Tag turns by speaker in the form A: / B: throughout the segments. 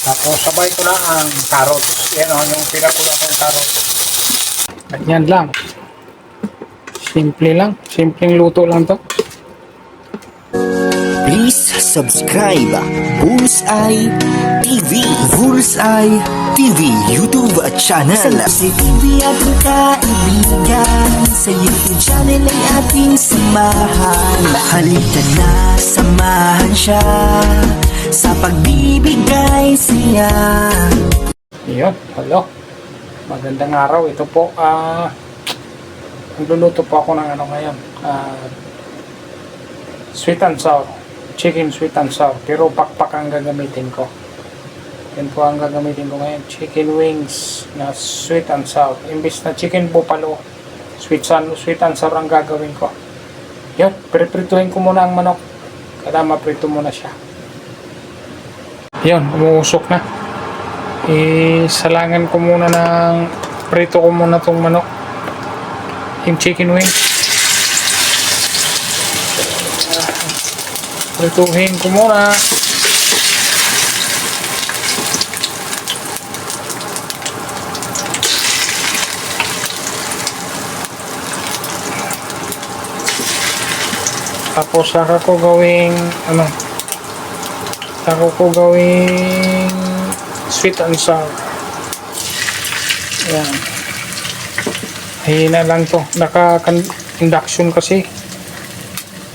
A: Tapos sabay ko na ang carrots. Yan o, yung pinakulang kong carrots. Ganyan lang. Simple lang. Simpleng luto lang to.
B: Please subscribe Bullseye TV. Bullseye TV YouTube channel. Sa TV ating kaibigan, sa YouTube channel ay ating samahan. Halika na, samahan siya sa pagbibigay siya.
A: Yun, hello. Magandang araw. Ito po, nagluluto po ako ng ano ngayon. Sweet and sour. Chicken sweet and sour. Pero pakpak ang gagamitin ko. Yan po ang gagamitin ko ngayon. Chicken wings na sweet and sour. Imbis na chicken buffalo, sweet and sour ang gagawin ko. Yun, priprituhin ko muna ang manok. Kaya maprito muna siya. Yun, umuusok na. Isalangan ko muna ng prito ko muna itong manok. Yung chicken wings. Prituhin ko muna. Tapos saka ko gawing sweet and sour. Ayan. Hina lang to. Naka-induction kasi.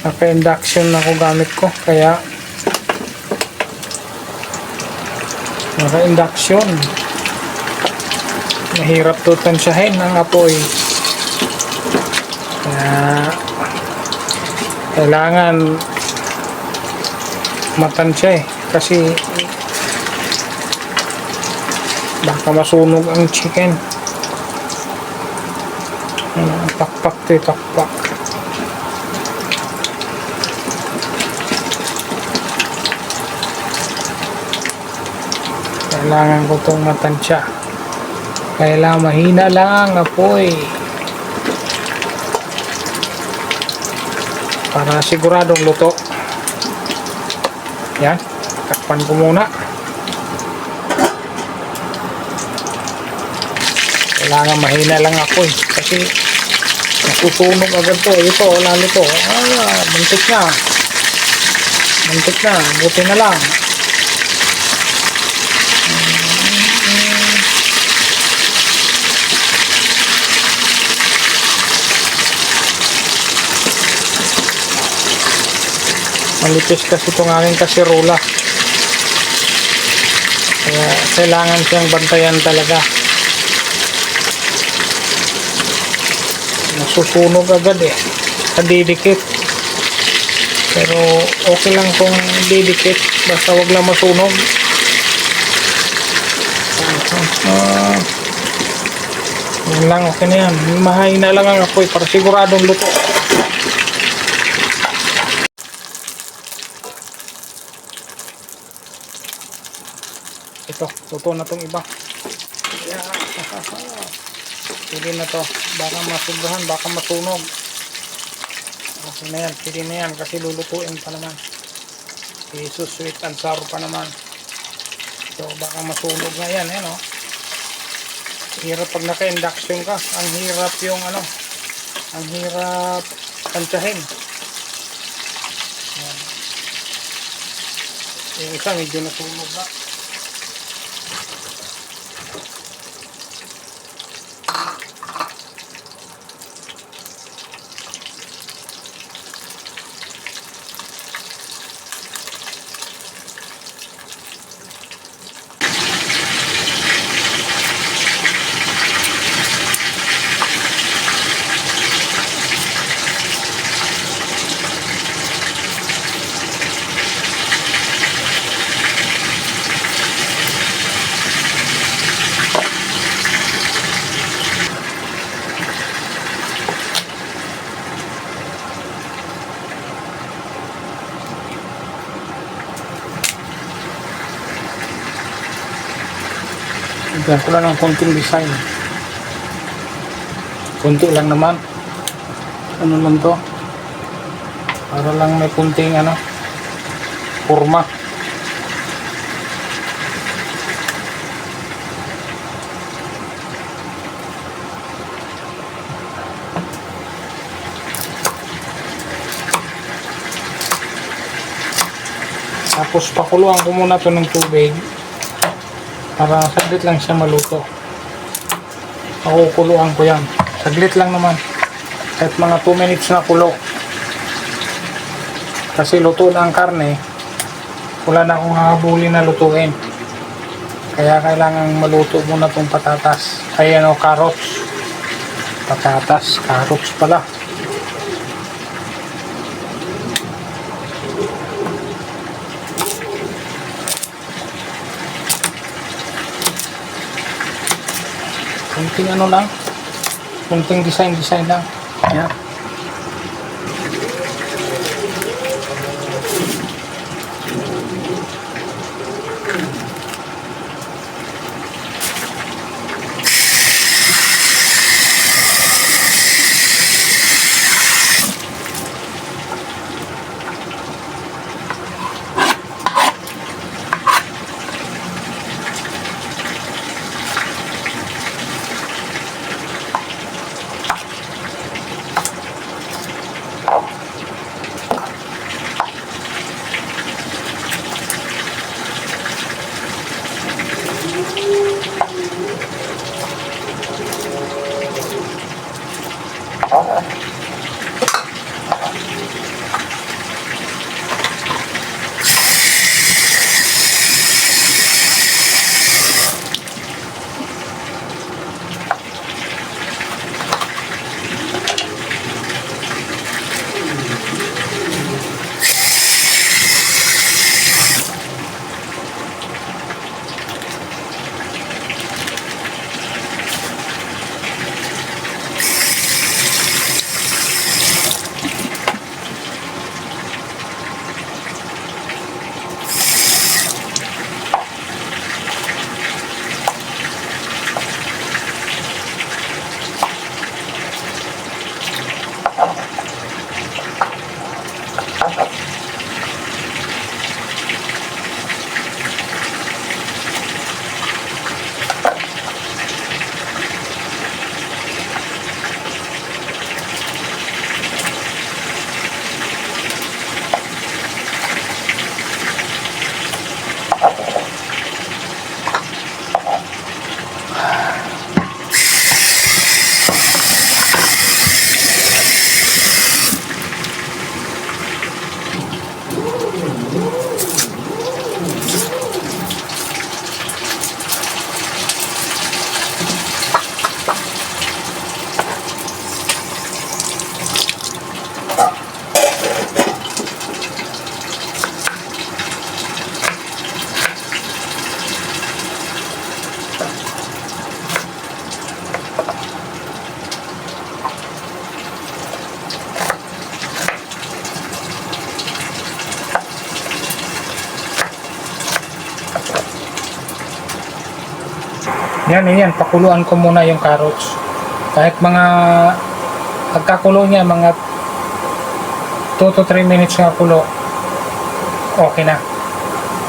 A: Naka-induction ako gamit ko. Kaya naka-induction. Mahirap to tansyahin ang apoy. Kaya kailangan matansya kasi baka masunog ang chicken. Pakpak to, pakpak. Kailangan ko itong matansya. Kailangan mahina lang ang apoy para siguradong luto. Yan, takpan ko muna. Kailangan mahina lang apoy kasi nasusunog agad to. Ito, lalo to. Muntik na. Buti na lang. Malipis kasi itong aking kasirola. Kaya kailangan siyang bantayan talaga. Nasusunog agad kadidikit. Pero okay lang kung didikit. Basta wag lang masunog. Yan lang, okay na yan. Mahina lang ang apoy para siguradong luto. Ito, luto na tong iba. Pwede na to. Baka masubrahan, baka masunog. Okay na yan, pwede na yan kasi lulutuin pa naman. So sweet and sour pa naman. So baka masunog na yan, no? Hirap pag naka-induction ka. Ang hirap yung ang hirap tansyahin. Yan. Yung isa medyo nasunog na. Lagyan ko lang ng konting design. Kunti lang naman. Ano lang to? Para lang may kunting forma. Tapos pakuluan ko muna to ng tubig para saglit lang siya maluto. Pakukuluan ko yan. Saglit lang naman. Kahit mga 2 minutes na kulo. Kasi luto na ang karne. Wala na akong hahabulin na lutuin. Kaya kailangan maluto muna tong patatas. Ay ano, carrots. Patatas, carrots pala. Kunting ano lang. Kunting design lang. Yan. Yan, pakuluan ko muna yung carrots. Kahit mga pagkakulo niya, mga 2 to 3 minutes na kulo, okay na.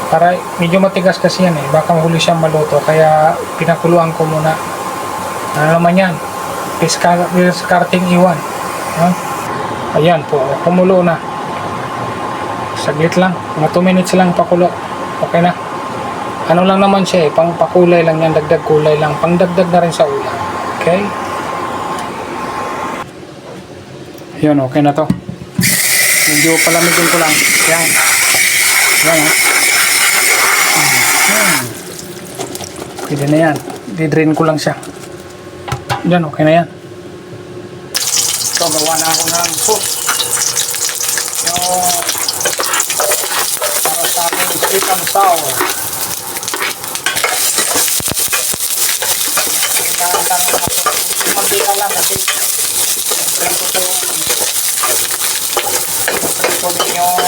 A: Para medyo matigas kasi yan baka huli siyang maluto, kaya pinakuluan ko muna. Ano naman yan? Discarding iwan. Ayan po, kumulo na. Saglit lang, mga 2 minutes lang pakulo. Okay na. Ano lang naman siya pang pakulay lang yan, dagdag kulay lang, pang dagdag na rin sa ulam. Okay? Yun, okay na to. Medyo palamigin ko lang. Yan. Yan Pwede na yan. Di-drain ko lang siya. Yan, okay na yan. So, gawa na ako ng sauce. Yung para sa aking sweet and sour. Mantika lang kasi ito yung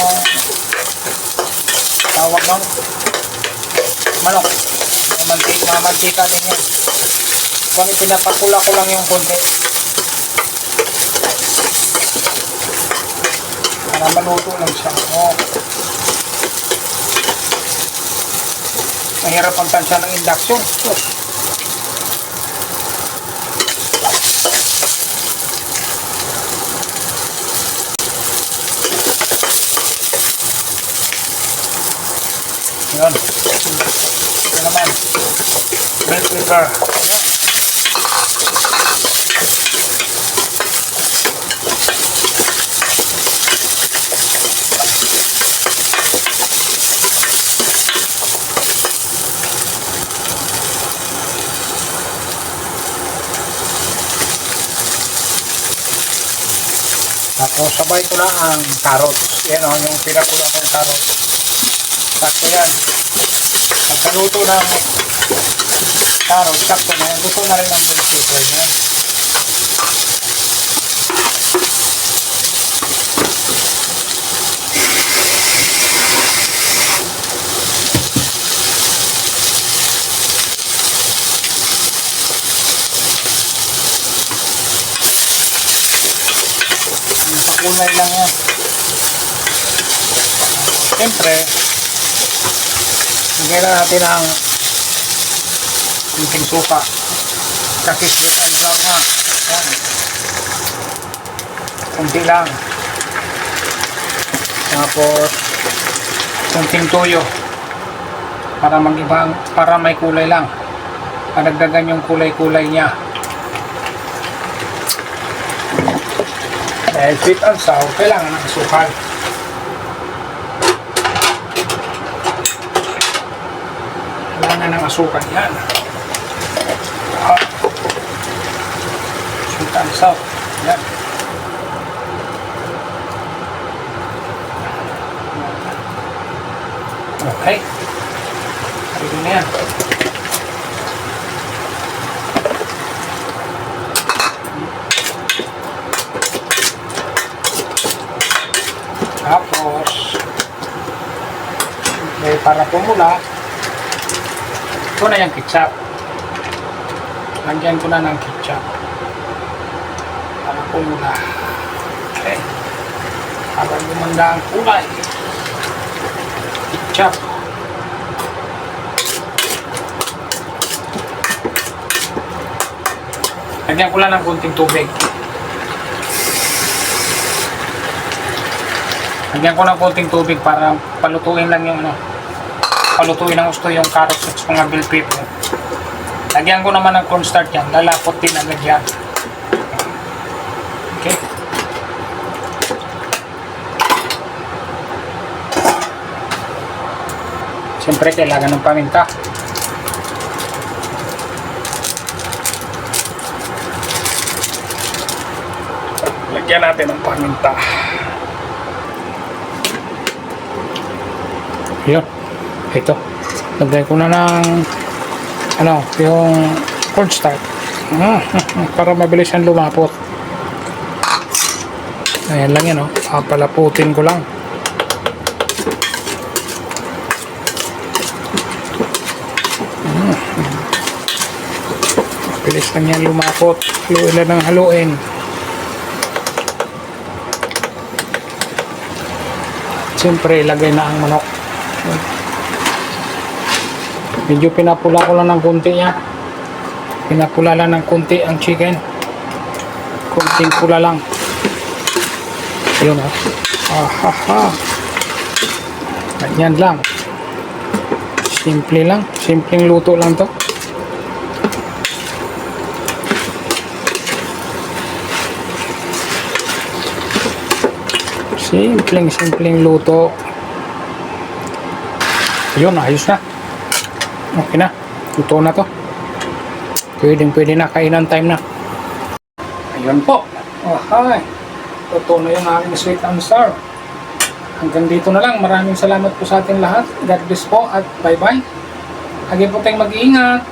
A: tawag ng manok. Mantika din yan. Kung pinapakula ko lang yung konti para maluto lang siya. Mahirap ang tansya ng induction. Yun. Ito naman. Bell pepper. Yan. Tapos sabay ko na ang carrots. Yan o, yung pinakulang kong carrots. Sakto yan. Pagkaluto ng carrots, sakto na yan. Luto na rin ang bell pepper yan. Kulay lang yan. Siyempre, lagyan na natin ang kunting suka. Kasi sweet and brown na. Yan. Kunti lang. Tapos, kunting toyo. Para mag-ibang, para may kulay lang. Padagdagan yung kulay-kulay niya. Dahil sweet and sour, kailangan ng asukal. Kailangan ng asukal yan. Sweet and sour. Yan. Okay. Pwede na yan. Tapos, para pumula, ito na yung ketchup. Lagyan ko na ng ketchup. Para pumula. Okay. Para gumanda ang kulay. Ketchup. Lagyan ko lang ng konting tubig. Lagyan ko ng konting tubig para palutuin lang yung palutuin ng gusto yung carrots at mga bell pepper. Lagyan ko naman ng cornstarch yan. Lalapot din agad yan. Okay. Siyempre kailangan ng paminta. Lagyan natin ng paminta. Yun. Ito. Lagay ko na ng yung cornstarch. Para mabilis yan lumapot. Ayan lang yan, papalaputin ko lang. Mabilis lang yan lumapot. Haluin lang ng haluin. Siyempre, ilagay na ang manok. Medyo pinapula ko lang ng konti yan. Pinapula lang ng konti ang chicken. Konting pula lang. Yun Ahaha. Ganyan lang. Simple lang. Simpleng luto lang to. Simpleng luto. Yun, ayos na. Okay na. Luto na to. Pwede na. Kainan time na. Ayun po. Okay. Luto na yung aking sweet and sour. Hanggang dito na lang. Maraming salamat po sa ating lahat. God bless po at bye-bye. Lagi po tayong mag-iingat.